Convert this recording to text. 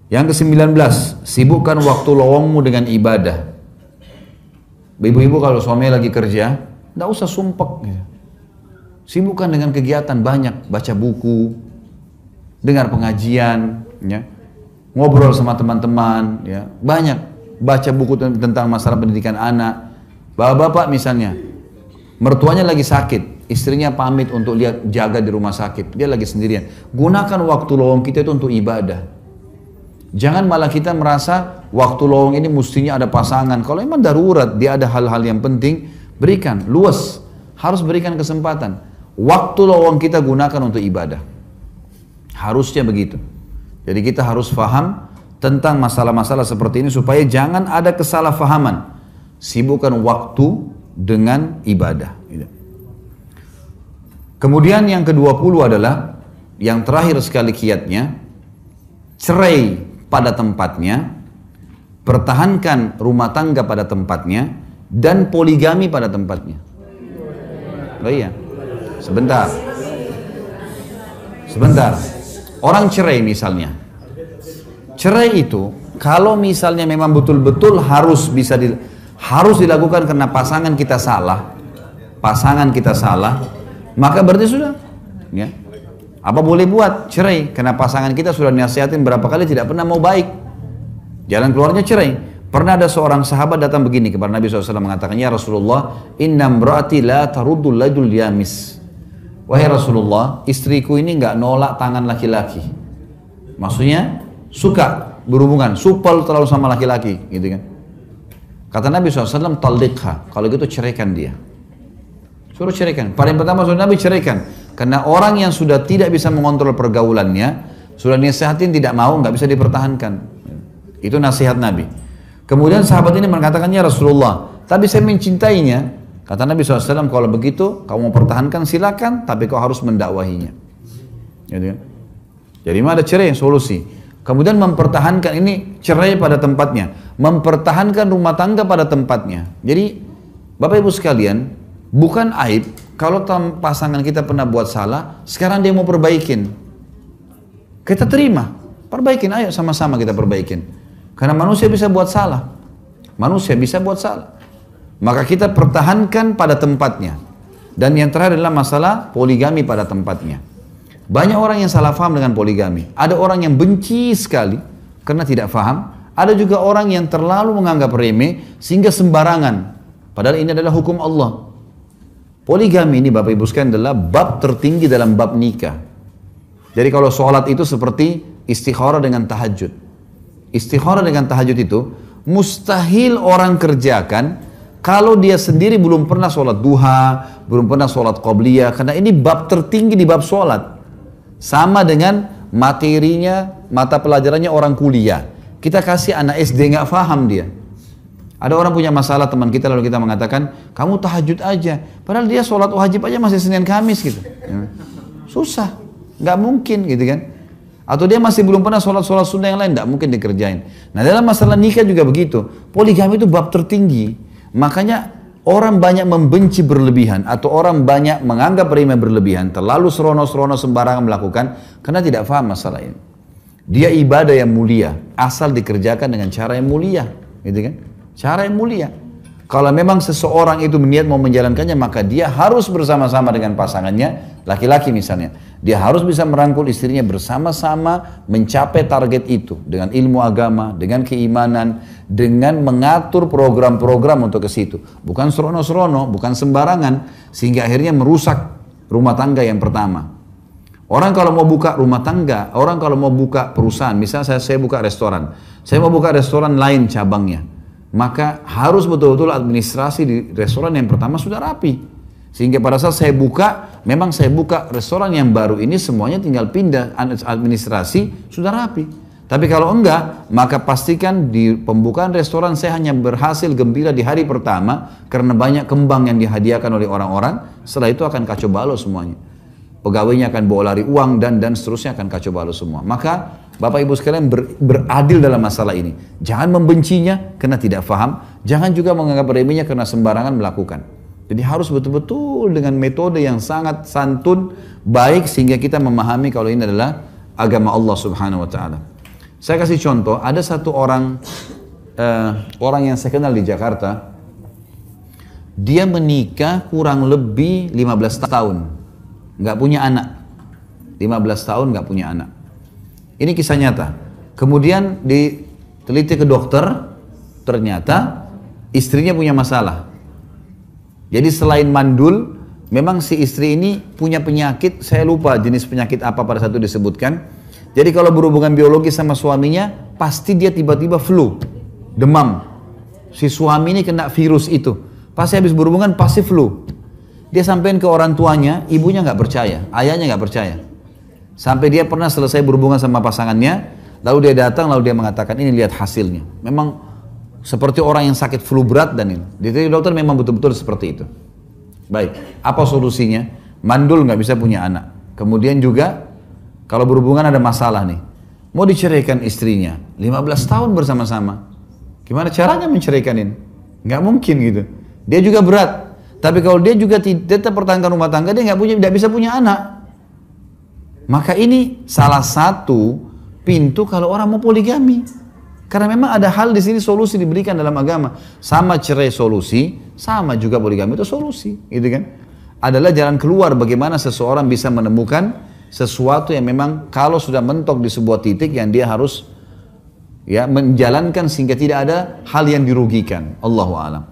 Yang ke-19, sibukkan waktu lowongmu dengan ibadah. Ibu-ibu kalau suami lagi kerja, tidak usah sumpek. Gitu. Sibukkan dengan kegiatan banyak, baca buku, dengar pengajian, ya, ngobrol sama teman-teman, ya, banyak baca buku tentang masalah pendidikan anak. Bapak-bapak misalnya, mertuanya lagi sakit, istrinya pamit untuk lihat jaga di rumah sakit, dia lagi sendirian. Gunakan waktu lowong kita itu untuk ibadah. Jangan malah kita merasa waktu lowong ini mestinya ada pasangan. Kalau memang darurat, dia ada hal-hal yang penting, berikan, luas. Harus berikan kesempatan. Waktu lowong kita gunakan untuk ibadah. Harusnya begitu. Jadi kita harus paham tentang masalah-masalah seperti ini supaya jangan ada kesalahpahaman. Sibukkan waktu dengan ibadah. Kemudian yang ke-20 adalah, yang terakhir sekali kiatnya, cerai pada tempatnya, pertahankan rumah tangga pada tempatnya, dan poligami pada tempatnya. Oh iya, sebentar. Orang cerai misalnya. Cerai itu, kalau misalnya memang betul-betul harus dilakukan karena pasangan kita salah, maka berarti sudah, ya. Apa boleh buat cerai? Karena pasangan kita sudah nasihatin berapa kali tidak pernah mau baik. Jalan keluarnya cerai. Pernah ada seorang sahabat datang begini kepada Nabi SAW mengatakan, ya Rasulullah, inna imraati la taruddul lajul yamis. Wahai Rasulullah, istriku ini nggak nolak tangan laki-laki. Maksudnya suka berhubungan, supel terlalu sama laki-laki, gitu kan? Kata Nabi SAW, talliqha, kalau gitu ceraikan dia. Suruh ceraikan. Paling pertama suruh Nabi ceraikan. Karena orang yang sudah tidak bisa mengontrol pergaulannya, sudah nasihatin tidak mau, nggak bisa dipertahankan. Itu nasihat Nabi. Kemudian sahabat ini mengatakannya, Rasulullah, tapi saya mencintainya. Kata Nabi SAW, kalau begitu kamu mau pertahankan silakan, tapi kau harus mendakwahinya. Jadi ada cerai solusi. Kemudian mempertahankan, ini cerai pada tempatnya, mempertahankan rumah tangga pada tempatnya. Jadi Bapak Ibu sekalian, bukan aib kalau pasangan kita pernah buat salah, sekarang dia mau perbaikin. Kita terima, perbaikin, ayo sama-sama kita perbaikin. Karena manusia bisa buat salah. Maka kita pertahankan pada tempatnya. Dan yang terakhir adalah masalah poligami pada tempatnya. Banyak orang yang salah paham dengan poligami. Ada orang yang benci sekali karena tidak paham. Ada juga orang yang terlalu menganggap remeh sehingga sembarangan. Padahal ini adalah hukum Allah. Poligami ini Bapak Ibu sekalian adalah bab tertinggi dalam bab nikah. Jadi kalau sholat itu seperti istikharah dengan tahajud. Istikharah dengan tahajud itu mustahil orang kerjakan kalau dia sendiri belum pernah sholat duha, belum pernah sholat qobliyah. Karena ini bab tertinggi di bab sholat. Sama dengan materinya, mata pelajarannya orang kuliah. Kita kasih anak SD nggak paham dia. Ada orang punya masalah teman kita lalu kita mengatakan, kamu tahajud aja. Padahal dia sholat wajib aja masih Senin Kamis gitu. Susah, nggak mungkin gitu kan. Atau dia masih belum pernah sholat sunnah yang lain, nggak mungkin dikerjain. Nah dalam masalah nikah juga begitu. Poligami itu bab tertinggi. Makanya orang banyak membenci berlebihan atau orang banyak menganggap remeh berlebihan, terlalu serono-serono sembarangan melakukan karena tidak paham masalah ini. Dia ibadah yang mulia, asal dikerjakan dengan cara yang mulia, gitu kan? Cara yang mulia. Kalau memang seseorang itu berniat mau menjalankannya, maka dia harus bersama-sama dengan pasangannya, laki-laki misalnya. Dia harus bisa merangkul istrinya bersama-sama mencapai target itu. Dengan ilmu agama, dengan keimanan, dengan mengatur program-program untuk ke situ. Bukan serono-serono, bukan sembarangan, sehingga akhirnya merusak rumah tangga yang pertama. Orang kalau mau buka rumah tangga, orang kalau mau buka perusahaan, misalnya saya buka restoran. Saya mau buka restoran lain cabangnya. Maka harus betul-betul administrasi di restoran yang pertama sudah rapi. Sehingga pada saat saya buka, memang saya buka restoran yang baru ini semuanya tinggal pindah administrasi sudah rapi. Tapi kalau enggak, maka pastikan di pembukaan restoran saya hanya berhasil gembira di hari pertama karena banyak kembang yang dihadiahkan oleh orang-orang. Setelah itu akan kacau balau semuanya. Pegawainya akan bawa lari uang dan seterusnya akan kacau balau semua. Maka Bapak Ibu sekalian beradil dalam masalah ini. Jangan membencinya karena tidak paham. Jangan juga menganggap remehnya karena sembarangan melakukan. Jadi harus betul-betul dengan metode yang sangat santun, baik sehingga kita memahami kalau ini adalah agama Allah Subhanahu wa taala. Saya kasih contoh, ada satu orang yang saya kenal di Jakarta, dia menikah kurang lebih 15 tahun, nggak punya anak. 15 tahun nggak punya anak. Ini kisah nyata. Kemudian diteliti ke dokter, ternyata istrinya punya masalah. Jadi selain mandul, memang si istri ini punya penyakit, saya lupa jenis penyakit apa pada saat itu disebutkan. Jadi kalau berhubungan biologis sama suaminya, pasti dia tiba-tiba flu, demam. Si suami ini kena virus itu. Pasti habis berhubungan, pasti flu. Dia sampein ke orang tuanya, ibunya nggak percaya, ayahnya nggak percaya. Sampai dia pernah selesai berhubungan sama pasangannya, lalu dia datang, lalu dia mengatakan, ini lihat hasilnya. Memang seperti orang yang sakit flu berat dan ini. Jadi dokter memang betul-betul seperti itu. Baik, apa solusinya? Mandul nggak bisa punya anak. Kemudian juga kalau berhubungan ada masalah nih, mau diceraikan istrinya, 15 tahun bersama-sama. Gimana caranya menceraikan ini? Nggak mungkin gitu. Dia juga berat. Tapi kalau dia juga tetap pertahankan rumah tangga, dia nggak bisa punya anak. Maka ini salah satu pintu kalau orang mau poligami. Karena memang ada hal di sini solusi diberikan dalam agama. Sama cerai solusi, sama juga poligami itu solusi, gitu kan? Adalah jalan keluar bagaimana seseorang bisa menemukan sesuatu yang memang kalau sudah mentok di sebuah titik yang dia harus menjalankan sehingga tidak ada hal yang dirugikan. Allahu a'lam.